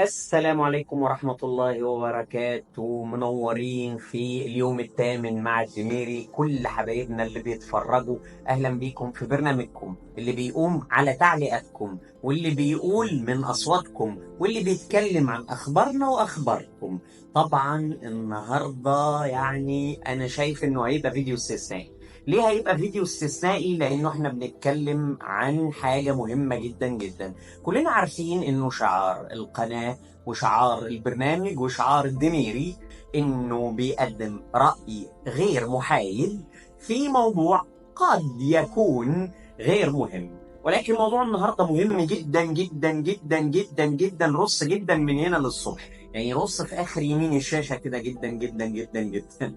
السلام عليكم ورحمة الله وبركاته. منورين في اليوم الثامن مع الدميري. كل حبايبنا اللي بيتفرجوا أهلا بيكم في برنامجكم اللي بيقوم على تعليقاتكم واللي بيقول من أصواتكم واللي بيتكلم عن أخبارنا وأخباركم. طبعا النهاردة يعني أنا شايف إنه هيبقى فيديو استثنائي. ليه هيبقى فيديو استثنائي؟ لأنه احنا بنتكلم عن حاجة مهمة جدا جدا. كلنا عارفين انه شعار القناة وشعار البرنامج وشعار الدميري انه بيقدم رأي غير محايد في موضوع قد يكون غير مهم، ولكن موضوع النهارده مهم جدا جدا جدا جدا جدا. رص جدا من هنا للصبح، يعني رص في اخر يمين الشاشة كده جدا جدا جدا جدا.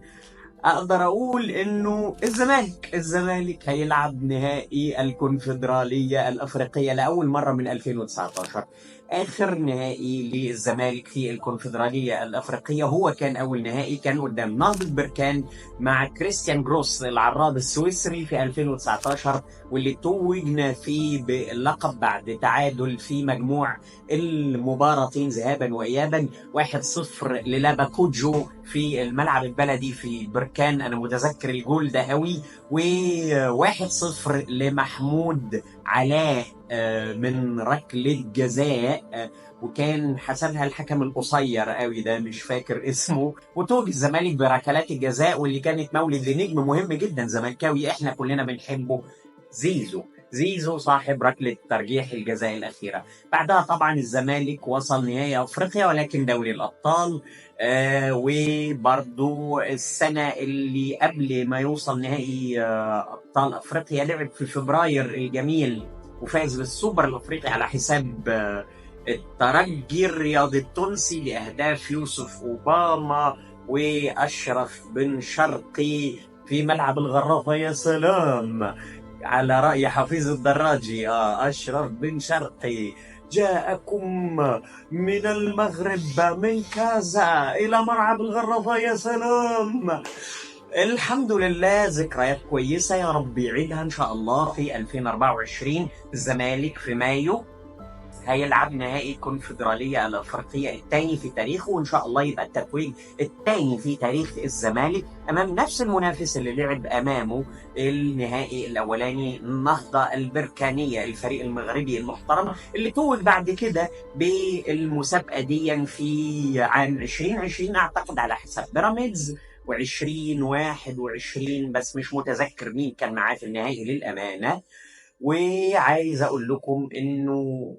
اقدر اقول انه الزمالك هيلعب نهائي الكونفدرالية الافريقية لاول مرة من 2019. اخر نهائي للزمالك في الكونفدرالية الافريقية هو كان اول نهائي، كان قدام نهضة بركان مع كريستيان جروس العراب السويسري في 2019، واللي توجنا فيه باللقب بعد تعادل في مجموع المباراتين ذهابا وايابا 1-0 للاباكوجو في الملعب البلدي في بركان. انا متذكر الجول ده قوي. و1-0 لمحمود علاء من ركلة جزاء، وكان حسبها الحكم القصير قوي ده مش فاكر اسمه. وتوج الزمالك بركلات الجزاء، واللي كانت مولد لنجم مهم جدا زملكاوي احنا كلنا بنحبه، زيزو صاحب ركلة ترجيح الجزاء الأخيرة. بعدها طبعا الزمالك وصل نهائي أفريقيا ولكن دوري الأبطال. وبرضو السنة اللي قبل ما يوصل نهائي أبطال أفريقيا لعب في فبراير الجميل وفاز بالسوبر الأفريقي على حساب الترجي الرياضي التونسي لأهداف يوسف أوباما وأشرف بن شرقي في ملعب الغرافة. يا سلام على رأي حفيظ الدراجي، أشرف بن شرقي جاءكم من المغرب من كازا إلى ملعب الغرفة. يا سلام. الحمد لله، ذكريات كويسة، يا رب يعيدها إن شاء الله في 2024. الزمالك في مايو هيلعب نهائي الكونفدرالية الأفريقية الثاني في تاريخه، وإن شاء الله يبقى التتويج الثاني في تاريخ الزمالك أمام نفس المنافس اللي لعب أمامه النهائي الأولاني، النهضة البركانية، الفريق المغربي المحترم اللي توج بعد كده بالمسابقة دي في عام 2020 أعتقد على حساب بيراميدز، و2021 بس مش متذكر مين كان معاه في النهائي للأمانة. وعايز اقول لكم انه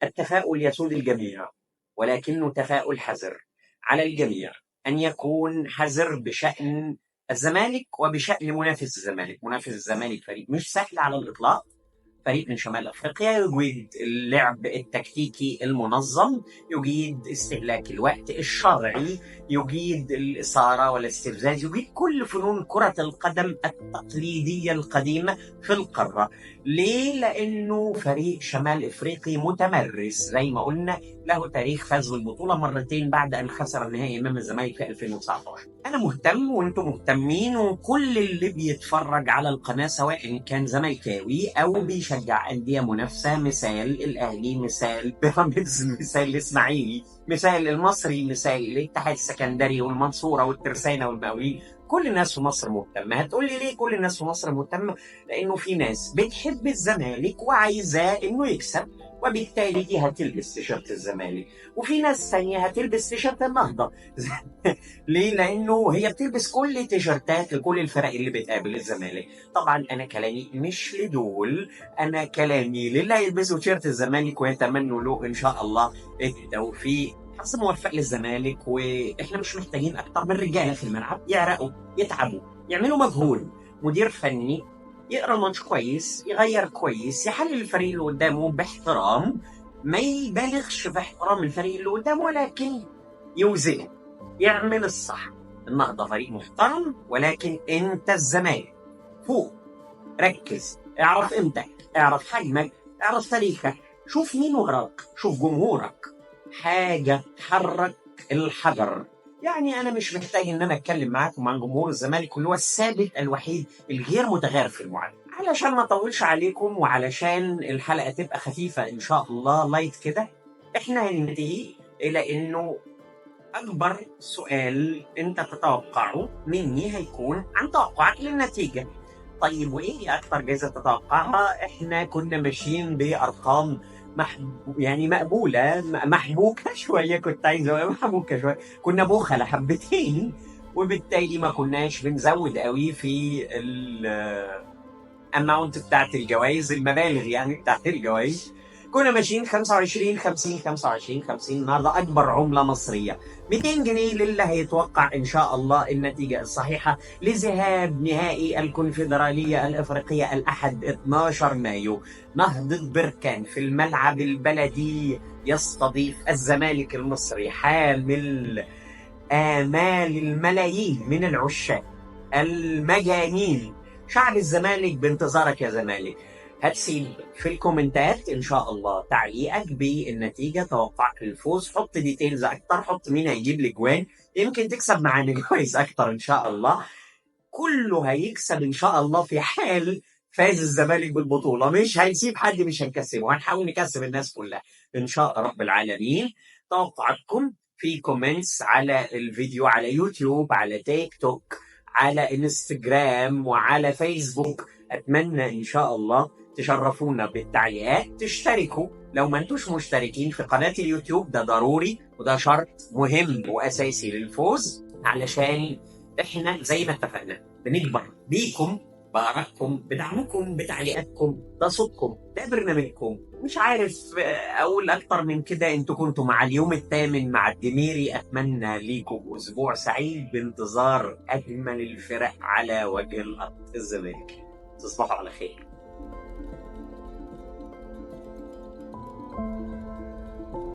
التفاؤل يسود الجميع، ولكنه تفاؤل حذر على الجميع ان يكون حذر بشان الزمالك وبشان منافس الزمالك. منافس الزمالك فريق مش سهل على الاطلاق، فريق من شمال افريقيا يجيد اللعب التكتيكي المنظم، يجيد استهلاك الوقت الشرعي، يجيد الاثاره والاستفزاز، يجيد كل فنون كره القدم التقليديه القديمه في القاره. ليه؟ لانه فريق شمال افريقي متمرس زي ما قلنا، له تاريخ فاز بالبطوله مرتين بعد ان خسر النهائي امام الزمالك في 2019. انا مهتم وانتم مهتمين، وكل اللي بيتفرج على القناه سواء كان زملكاوي او بيشجع انديه منافسه، مثال الاهلي، مثال بيراميدز، مثال الاسماعيلي، مثال المصري، مثال الاتحاد السكندري والمنصوره والترسانه والمقاولين، كل الناس في مصر مهتمه. هتقول لي ليه كل الناس في مصر مهتمه؟ لانه في ناس بتحب الزمالك وعايزاه انه يكسب، وبالتالي دي هتلبس تيشيرت الزمالك، وفي ناس ثانيه هتلبس تيشيرت النهضه. ليه؟ لانه هي بتلبس كل تيشيرتات لكل الفرق اللي بتقابل الزمالك. طبعا انا كلامي مش لدول، انا كلامي للي هيلبسوا تيشيرت الزمالك ويتمنوا له ان شاء الله التوفيق. حظ موفق للزمالك، واحنا مش محتاجين اكتر من رجاله في الملعب يعرقوا، يتعبوا، يعملوا مجهود. مدير فني يقرا الماتش كويس، يغير كويس، يحلل الفريق اللي قدامه باحترام، ما يبالغش في احترام الفريق اللي قدامه، ولكن يوزنه، يعمل الصح. النهضه فريق محترم، ولكن انت الزمالك، فوق، ركز، اعرف قيمتك، اعرف حجمك، اعرف تاريخك، شوف مين وراك، شوف جمهورك، حاجه تحرك الحجر. يعني انا مش محتاج ان انا اتكلم معاكم عن جمهور الزمالك اللي هو الثابت الوحيد الغير متغير في المعادله، علشان ما اطولش عليكم وعلشان الحلقه تبقى خفيفه ان شاء الله لايت كده. احنا هننتهي الى انه اكبر سؤال انت تتوقعه مني هيكون عن توقعك للنتيجه. طيب وايه اكتر جائزه تتوقعها؟ احنا كنا ماشيين بارقام يعني مقبوله، محبوكه شويه، كنت عايز اقول محبوكه شويه، كنا بخله حبتين، وبالتالي ما كناش بنزود قوي في الاماونت بتاعت الجوائز، المبالغ يعني بتاعت الجوائز. كنا ماشيين 25 50 25 50. النهارده اكبر عمله مصريه 200 جنيه للي هيتوقع ان شاء الله النتيجه الصحيحه لذهاب نهائي الكونفدراليه الافريقيه الاحد 12 مايو. نهضه بركان في الملعب البلدي يستضيف الزمالك المصري، حامل آمال الملايين من العشاق المجانين. شعب الزمالك بانتظارك يا زمالك. هتسيب في الكومنتات ان شاء الله تعليقك بالنتيجه، توقعك للفوز، حط ديتيلز اكتر، حط مين هيجيب لك جوان، يمكن تكسب معانا كويس اكتر ان شاء الله. كله هيكسب ان شاء الله في حال فاز الزمالك بالبطوله، مش هنسيب حد، مش هنكسبه، هنحاول نكسب الناس كلها ان شاء رب العالمين. توقعاتكم في كومنتس على الفيديو، على يوتيوب، على تيك توك، على انستجرام، وعلى فيسبوك. اتمنى ان شاء الله تشرفونا بالتعليقات، تشتركوا لو ما انتوش مشتركين في قناة اليوتيوب، ده ضروري وده شرط مهم واساسي للفوز، علشان احنا زي ما اتفقنا بنكبر بيكم، بآرائكم، بدعمكم، بتعليقاتكم، ده صوتكم، ده برنامجكم. مش عارف اقول اكتر من كده. انتوا كنتوا مع اليوم الثامن مع الدميري. اتمنى ليكم اسبوع سعيد بانتظار اجمل الفرق على وجه الارض، الزمالك. تصبحوا على خير.